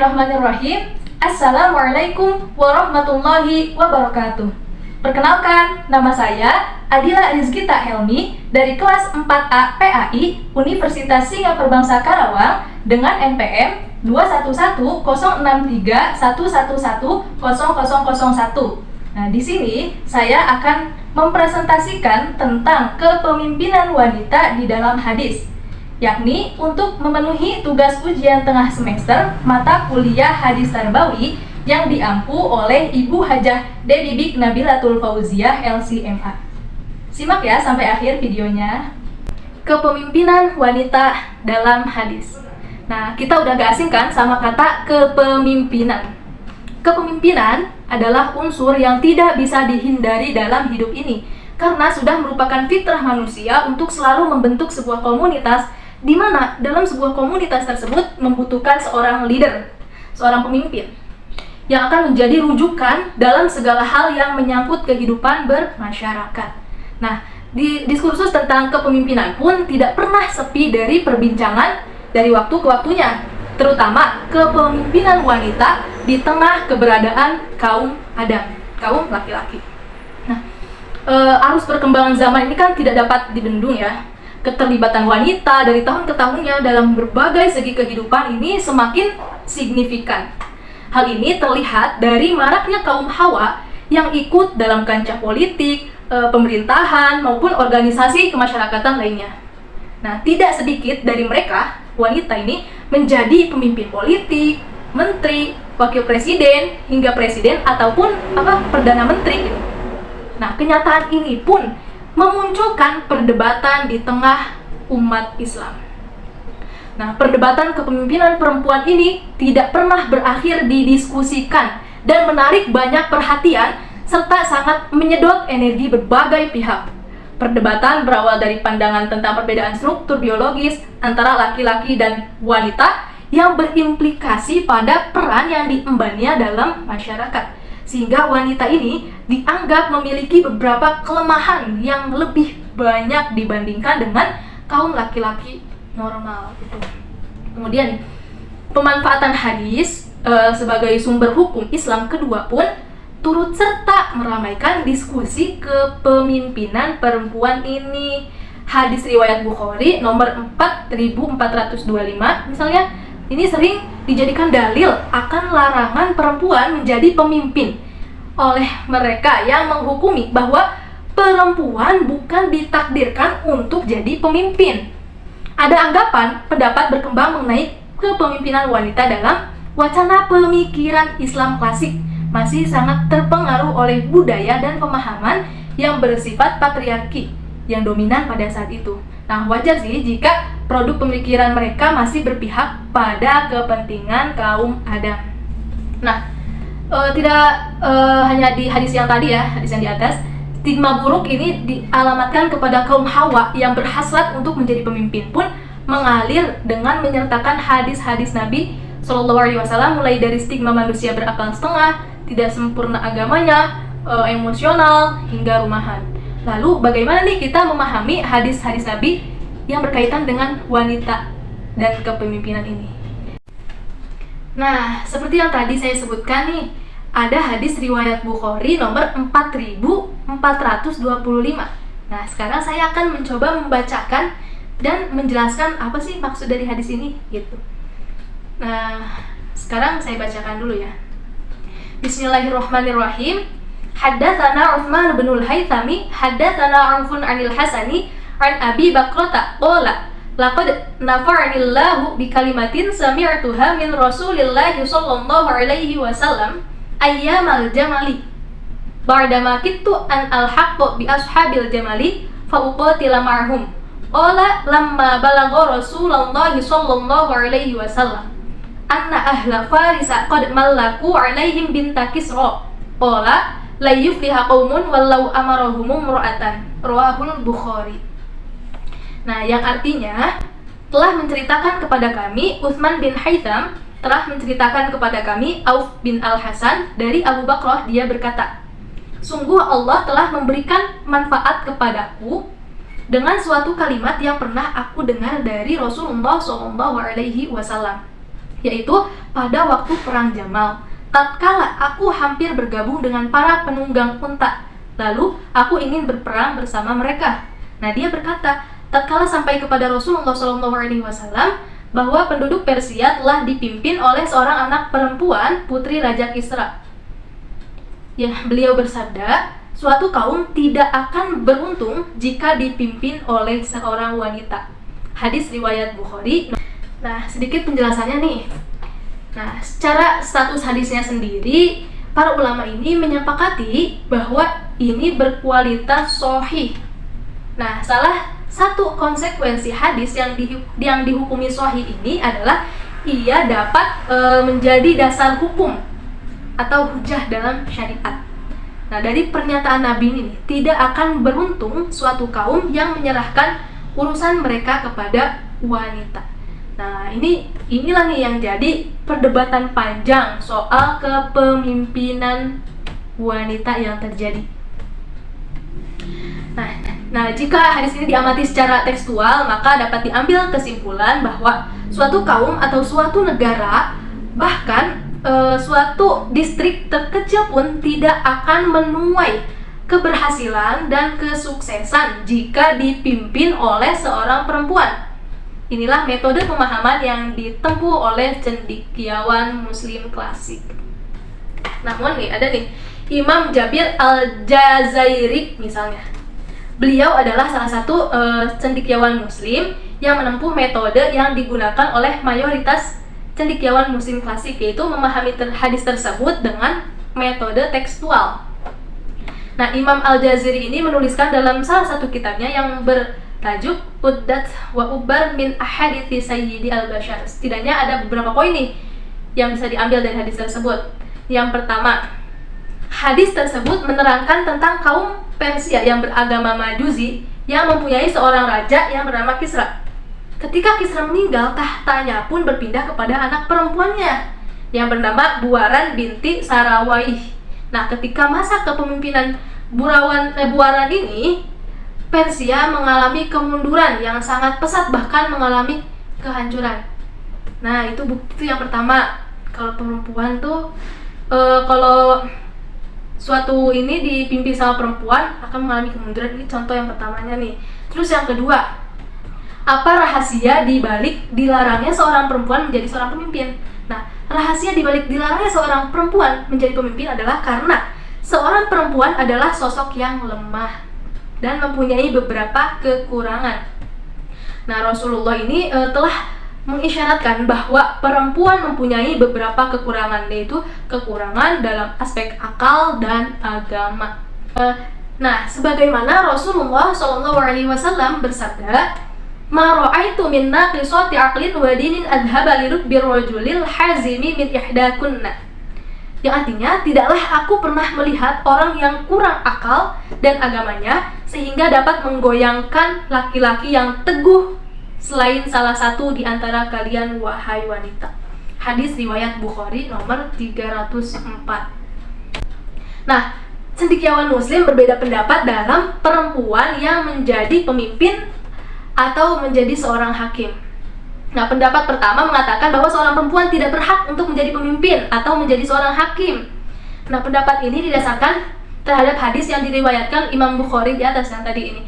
Bismillahirrahmanirrahim. Assalamualaikum warahmatullahi wabarakatuh. Perkenalkan, nama saya Adila Rizkita Helmi dari kelas 4A PAI Universitas Singapura Bangsa Karawang dengan NPM 2110631110001. Nah, di sini saya akan mempresentasikan tentang kepemimpinan wanita di dalam hadis, yakni untuk memenuhi tugas ujian tengah semester mata kuliah hadis tarbawi yang diampu oleh Ibu Hajah Debbie Bik Nabilatul Fauziah LCMA. Simak ya sampai akhir videonya. Kepemimpinan wanita dalam hadis. Nah, kita udah gak asing kan sama kata kepemimpinan. Kepemimpinan adalah unsur yang tidak bisa dihindari dalam hidup ini, karena sudah merupakan fitrah manusia untuk selalu membentuk sebuah komunitas, di mana dalam sebuah komunitas tersebut membutuhkan seorang leader, seorang pemimpin, yang akan menjadi rujukan dalam segala hal yang menyangkut kehidupan bermasyarakat. Nah, di diskursus tentang kepemimpinan pun tidak pernah sepi dari perbincangan dari waktu ke waktunya, terutama kepemimpinan wanita di tengah keberadaan kaum Adam, kaum laki-laki. Nah, arus perkembangan zaman ini kan tidak dapat dibendung ya. Keterlibatan wanita dari tahun ke tahunnya dalam berbagai segi kehidupan ini semakin signifikan. Hal ini terlihat dari maraknya kaum Hawa yang ikut dalam kancah politik, pemerintahan, maupun organisasi kemasyarakatan lainnya. Nah, tidak sedikit dari mereka, wanita ini, menjadi pemimpin politik, menteri, wakil presiden, hingga presiden, ataupun perdana menteri gitu. Nah, kenyataan ini pun memunculkan perdebatan di tengah umat Islam. Nah, perdebatan kepemimpinan perempuan ini tidak pernah berakhir didiskusikan dan menarik banyak perhatian serta sangat menyedot energi berbagai pihak. Perdebatan berawal dari pandangan tentang perbedaan struktur biologis antara laki-laki dan wanita yang berimplikasi pada peran yang diembannya dalam masyarakat, sehingga wanita ini dianggap memiliki beberapa kelemahan yang lebih banyak dibandingkan dengan kaum laki-laki normal gitu. Kemudian pemanfaatan hadis sebagai sumber hukum Islam kedua pun turut serta meramaikan diskusi kepemimpinan perempuan ini. Hadis riwayat Bukhari nomor 4425 misalnya, ini sering dijadikan dalil akan larangan perempuan menjadi pemimpin oleh mereka yang menghukumi bahwa perempuan bukan ditakdirkan untuk jadi pemimpin. Ada anggapan pendapat berkembang mengenai kepemimpinan wanita dalam wacana pemikiran Islam klasik masih sangat terpengaruh oleh budaya dan pemahaman yang bersifat patriarki yang dominan pada saat itu. Nah, wajar sih jika produk pemikiran mereka masih berpihak pada kepentingan kaum Adam. Nah, tidak hanya di hadis yang tadi ya, hadis yang di atas, stigma buruk ini dialamatkan kepada kaum Hawa yang berhasrat untuk menjadi pemimpin pun mengalir dengan menyertakan hadis-hadis Nabi SAW, mulai dari stigma manusia berakal setengah, tidak sempurna agamanya, emosional, hingga rumahan. Lalu bagaimana nih kita memahami hadis-hadis Nabi yang berkaitan dengan wanita dan kepemimpinan ini? Nah, seperti yang tadi saya sebutkan nih, ada hadis riwayat Bukhari nomor 4425. Nah, sekarang saya akan mencoba membacakan dan menjelaskan apa sih maksud dari hadis ini gitu. Nah, sekarang saya bacakan dulu ya. Bismillahirrahmanirrahim. Haddatsana Utsman bin Al-Haythami, haddatsana Aufun 'anil Hasani, 'an Abi Bakrata qala laqad nafa'anillahu bi kalimatin sami'tuha min Rasulillah sallallahu alaihi wasallam ayyamal jamali ba'dama kittu an al-haqqu bi ashabil jamali fa uqatila ma'hum qala lamma balagha Rasulullah sallallahu alaihi wasallam anna ahla farisa qad mallaku alaihim binta Kisra qala la yufliha qaumun wallau amarahum imra'atan rawahul Bukhari. Nah, yang artinya telah menceritakan kepada kami Utsman bin Haytham telah menceritakan kepada kami Auf bin Al-Hasan dari Abu Bakrah, dia berkata, sungguh Allah telah memberikan manfaat kepadaku dengan suatu kalimat yang pernah aku dengar dari Rasulullah SAW. yaitu pada waktu perang Jamal. Tatkala aku hampir bergabung dengan para penunggang unta, lalu aku ingin berperang bersama mereka. Nah, dia berkata, tatkala sampai kepada Rasulullah SAW bahwa penduduk Persia telah dipimpin oleh seorang anak perempuan putri Raja Kisra. Ya, beliau bersabda, suatu kaum tidak akan beruntung jika dipimpin oleh seorang wanita. Hadis riwayat Bukhari. Nah, sedikit penjelasannya nih. Nah, secara status hadisnya sendiri, para ulama ini menyepakati bahwa ini berkualitas sahih. Nah, salah satu konsekuensi hadis yang dihukumi sahih ini adalah ia dapat menjadi dasar hukum atau hujah dalam syariat. Nah, dari pernyataan Nabi ini tidak akan beruntung suatu kaum yang menyerahkan urusan mereka kepada wanita. Nah, inilah nih yang jadi perdebatan panjang soal kepemimpinan wanita yang terjadi. Nah, jika hadis ini diamati secara tekstual, maka dapat diambil kesimpulan bahwa suatu kaum atau suatu negara, bahkan suatu distrik terkecil pun tidak akan menuai keberhasilan dan kesuksesan jika dipimpin oleh seorang perempuan. Inilah metode pemahaman yang ditempuh oleh cendekiawan Muslim klasik. Namun ada nih Imam Jabir Al-Jazairi misalnya. Beliau adalah salah satu cendekiawan Muslim yang menempuh metode yang digunakan oleh mayoritas cendekiawan Muslim klasik, yaitu memahami hadis tersebut dengan metode tekstual. Nah, Imam Al-Jazairi ini menuliskan dalam salah satu kitabnya yang bertajuk Uddat wa Ubar min Ahadithi Sayyidi Al-Bashar. Setidaknya ada beberapa poin nih yang bisa diambil dari hadis tersebut. Yang pertama, hadis tersebut menerangkan tentang kaum Persia yang beragama Majusi yang mempunyai seorang raja yang bernama Kisra. Ketika Kisra meninggal, tahtanya pun berpindah kepada anak perempuannya yang bernama Buaran binti Sarawaih. Nah, ketika masa kepemimpinan Buaran ini, Persia mengalami kemunduran yang sangat pesat, bahkan mengalami kehancuran. Nah, itu bukti yang pertama kalau perempuan tuh kalau suatu ini dipimpin sama perempuan akan mengalami kemunduran. Ini contoh yang pertamanya nih. Terus yang kedua, apa rahasia dibalik dilarangnya seorang perempuan menjadi seorang pemimpin? Nah, rahasia dibalik dilarangnya seorang perempuan menjadi pemimpin adalah karena seorang perempuan adalah sosok yang lemah dan mempunyai beberapa kekurangan. Nah, Rasulullah ini telah mengisyaratkan bahwa perempuan mempunyai beberapa kekurangan, yaitu kekurangan dalam aspek akal dan agama. Nah, sebagaimana Rasulullah SAW bersabda, "Ma ra'aitu min naqisati aqlin wa dinin adhaba li rubbi rajulil hazimi min ihdakunna." Yang artinya, tidaklah aku pernah melihat orang yang kurang akal dan agamanya sehingga dapat menggoyangkan laki-laki yang teguh selain salah satu di antara kalian, wahai wanita. Hadis riwayat Bukhari nomor 304. Nah, cendekiawan Muslim berbeda pendapat dalam perempuan yang menjadi pemimpin atau menjadi seorang hakim. Nah, pendapat pertama mengatakan bahwa seorang perempuan tidak berhak untuk menjadi pemimpin atau menjadi seorang hakim. Nah, pendapat ini didasarkan terhadap hadis yang diriwayatkan Imam Bukhari di atas yang tadi ini.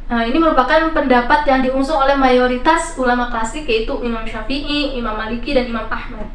Nah, ini merupakan pendapat yang diusung oleh mayoritas ulama klasik, yaitu Imam Syafi'i, Imam Maliki, dan Imam Ahmad.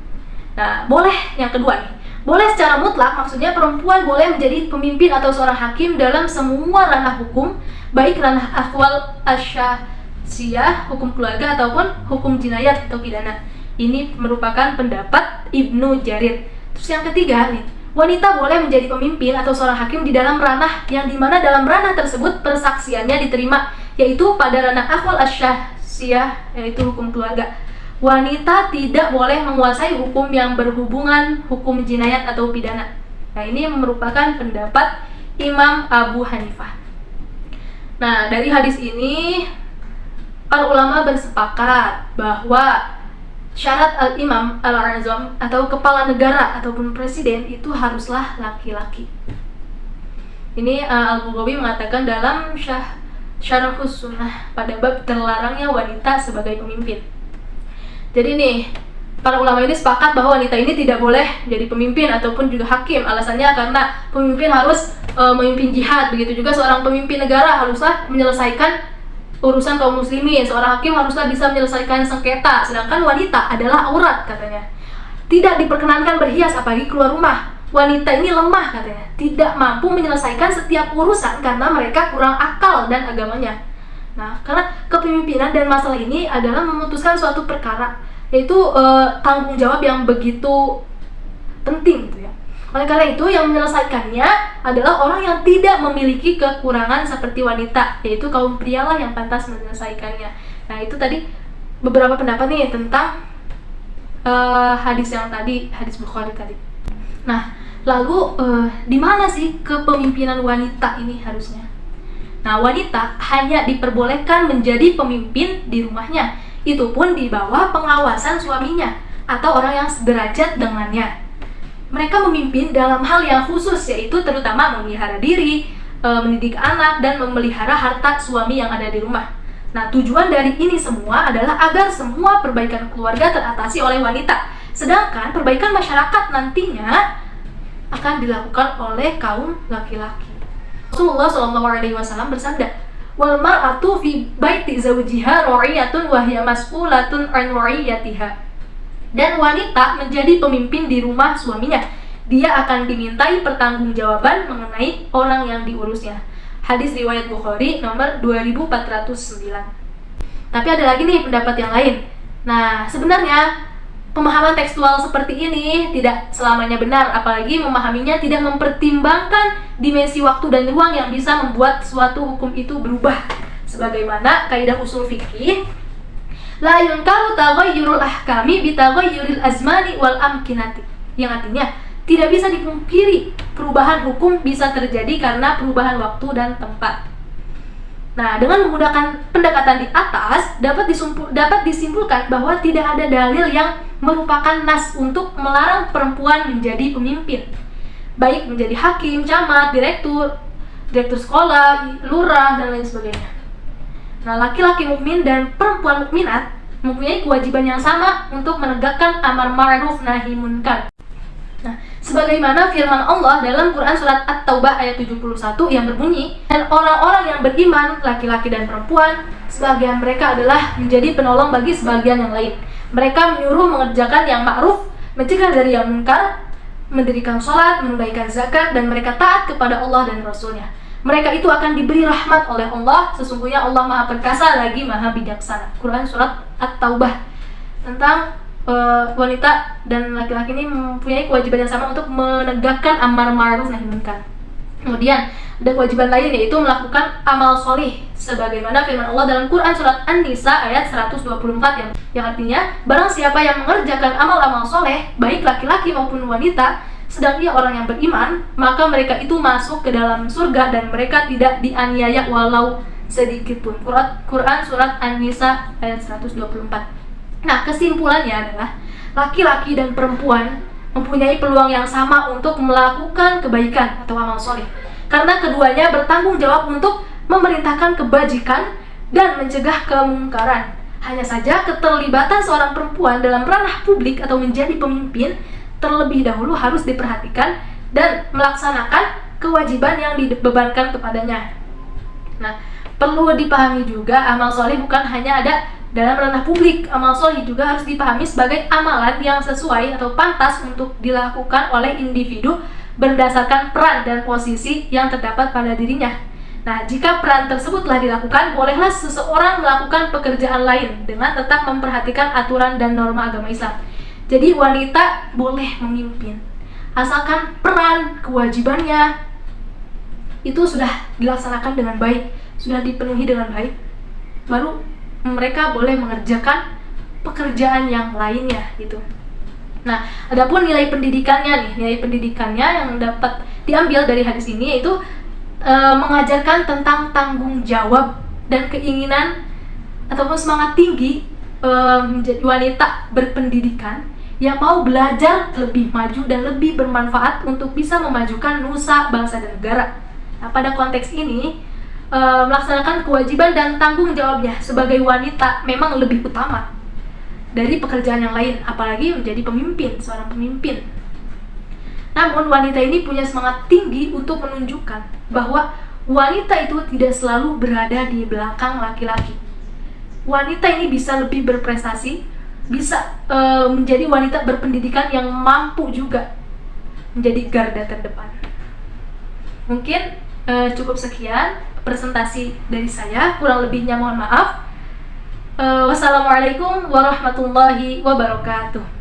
Nah, boleh yang kedua nih. Boleh secara mutlak, maksudnya perempuan boleh menjadi pemimpin atau seorang hakim dalam semua ranah hukum, baik ranah akwal asyasiyah, hukum keluarga, ataupun hukum jinayat atau pidana. Ini merupakan pendapat Ibnu Jarir. Terus yang ketiga nih, wanita boleh menjadi pemimpin atau seorang hakim di dalam ranah yang dimana dalam ranah tersebut persaksiannya diterima, yaitu pada ranah akwal asyasiyah, yaitu hukum keluarga. Wanita tidak boleh menguasai hukum yang berhubungan hukum jinayat atau pidana. Nah, ini merupakan pendapat Imam Abu Hanifah. Nah, dari hadis ini para ulama bersepakat bahwa syarat al-imam al-azam atau kepala negara ataupun presiden itu haruslah laki-laki. Ini Al-Baghawi mengatakan dalam Syarhus Sunnah pada bab terlarangnya wanita sebagai pemimpin. Jadi nih, Para ulama ini sepakat bahwa wanita ini tidak boleh jadi pemimpin ataupun juga hakim. Alasannya karena pemimpin harus memimpin jihad, begitu juga seorang pemimpin negara haruslah menyelesaikan urusan kaum muslimin, seorang hakim haruslah bisa menyelesaikan sengketa, sedangkan wanita adalah aurat katanya. Tidak diperkenankan berhias apalagi keluar rumah. Wanita ini lemah katanya, tidak mampu menyelesaikan setiap urusan karena mereka kurang akal dan agamanya. Nah, karena kepemimpinan dan masalah ini adalah memutuskan suatu perkara, yaitu tanggung jawab yang begitu penting gitu ya. Oleh karena itu yang menyelesaikannya adalah orang yang tidak memiliki kekurangan seperti wanita, yaitu kaum prialah yang pantas menyelesaikannya. Nah, itu tadi beberapa pendapat nih tentang hadis yang tadi, hadis Bukhari tadi. Nah, lalu di mana sih kepemimpinan wanita ini harusnya? Nah, wanita hanya diperbolehkan menjadi pemimpin di rumahnya, itu pun di bawah pengawasan suaminya atau orang yang sederajat dengannya. Mereka memimpin dalam hal yang khusus, yaitu terutama memelihara diri, mendidik anak, dan memelihara harta suami yang ada di rumah. Nah, tujuan dari ini semua adalah agar semua perbaikan keluarga teratasi oleh wanita, sedangkan perbaikan masyarakat nantinya akan dilakukan oleh kaum laki-laki. Rasulullah SAW bersabda, "Wal mar'atu fi baiti zawjiha ra'iyatun wa hiya mas'ulatun an ra'iyatiha." Dan wanita menjadi pemimpin di rumah suaminya. Dia akan dimintai pertanggungjawaban mengenai orang yang diurusnya. Hadis riwayat Bukhari nomor 2409. Tapi ada lagi nih pendapat yang lain. Nah, sebenarnya pemahaman tekstual seperti ini tidak selamanya benar, apalagi memahaminya tidak mempertimbangkan dimensi waktu dan ruang yang bisa membuat suatu hukum itu berubah. Sebagaimana kaidah usul fikih, la yunkaru taghayyurul ahkami bi taghayyuril azmani wal amkinati. Yang artinya, tidak bisa dipungkiri perubahan hukum bisa terjadi karena perubahan waktu dan tempat. Nah, dengan menggunakan pendekatan di atas dapat disimpulkan bahwa tidak ada dalil yang merupakan nas untuk melarang perempuan menjadi pemimpin, baik menjadi hakim, camat, direktur sekolah, lurah, dan lain sebagainya. Nah, laki-laki mukmin dan perempuan mukminat mempunyai kewajiban yang sama untuk menegakkan amar ma'ruf nahi munkar. Nah, sebagaimana firman Allah dalam Quran surat At-Taubah ayat 71 yang berbunyi, "Dan orang-orang yang beriman, laki-laki dan perempuan, sebagian mereka adalah menjadi penolong bagi sebagian yang lain. Mereka menyuruh mengerjakan yang ma'ruf, mencegah dari yang munkar, mendirikan sholat, menunaikan zakat, dan mereka taat kepada Allah dan Rasul-Nya. Mereka itu akan diberi rahmat oleh Allah. Sesungguhnya Allah Maha Perkasa lagi Maha Bijaksana." Quran surat At-Taubah. Tentang wanita dan laki-laki ini mempunyai kewajiban yang sama untuk menegakkan amar ma'ruf nahi munkar. Kemudian ada kewajiban lain, yaitu melakukan amal solih, sebagaimana firman Allah dalam Quran surat An-Nisa ayat 124 yang artinya, barang siapa yang mengerjakan amal-amal soleh, baik laki-laki maupun wanita, sedang ia orang yang beriman, maka mereka itu masuk ke dalam surga dan mereka tidak dianiaya walau sedikit pun. Quran surat An-Nisa ayat 124. Nah, kesimpulannya adalah laki-laki dan perempuan mempunyai peluang yang sama untuk melakukan kebaikan atau amal soleh, karena keduanya bertanggung jawab untuk memerintahkan kebajikan dan mencegah kemungkaran. Hanya saja keterlibatan seorang perempuan dalam ranah publik atau menjadi pemimpin terlebih dahulu harus diperhatikan dan melaksanakan kewajiban yang dibebankan kepadanya. Nah, perlu dipahami juga amal soleh bukan hanya ada dalam ranah publik. Amal soleh juga harus dipahami sebagai amalan yang sesuai atau pantas untuk dilakukan oleh individu berdasarkan peran dan posisi yang terdapat pada dirinya. Nah, jika peran tersebut telah dilakukan, bolehlah seseorang melakukan pekerjaan lain dengan tetap memperhatikan aturan dan norma agama Islam. Jadi wanita boleh memimpin, asalkan peran kewajibannya itu sudah dilaksanakan dengan baik, sudah dipenuhi dengan baik, baru mereka boleh mengerjakan pekerjaan yang lainnya gitu. Nah, adapun nilai pendidikannya yang dapat diambil dari hadis ini yaitu mengajarkan tentang tanggung jawab dan keinginan ataupun semangat tinggi menjadi wanita berpendidikan yang mau belajar lebih maju dan lebih bermanfaat untuk bisa memajukan nusa, bangsa, dan negara. Nah, pada konteks ini melaksanakan kewajiban dan tanggung jawabnya sebagai wanita memang lebih utama. dari pekerjaan yang lain, apalagi menjadi pemimpin, seorang pemimpin. Namun wanita ini punya semangat tinggi untuk menunjukkan bahwa wanita itu tidak selalu berada di belakang laki-laki. Wanita ini bisa lebih berprestasi, bisa menjadi wanita berpendidikan yang mampu juga menjadi garda terdepan. Mungkin cukup sekian presentasi dari saya, kurang lebihnya mohon maaf. Wassalamualaikum warahmatullahi wabarakatuh.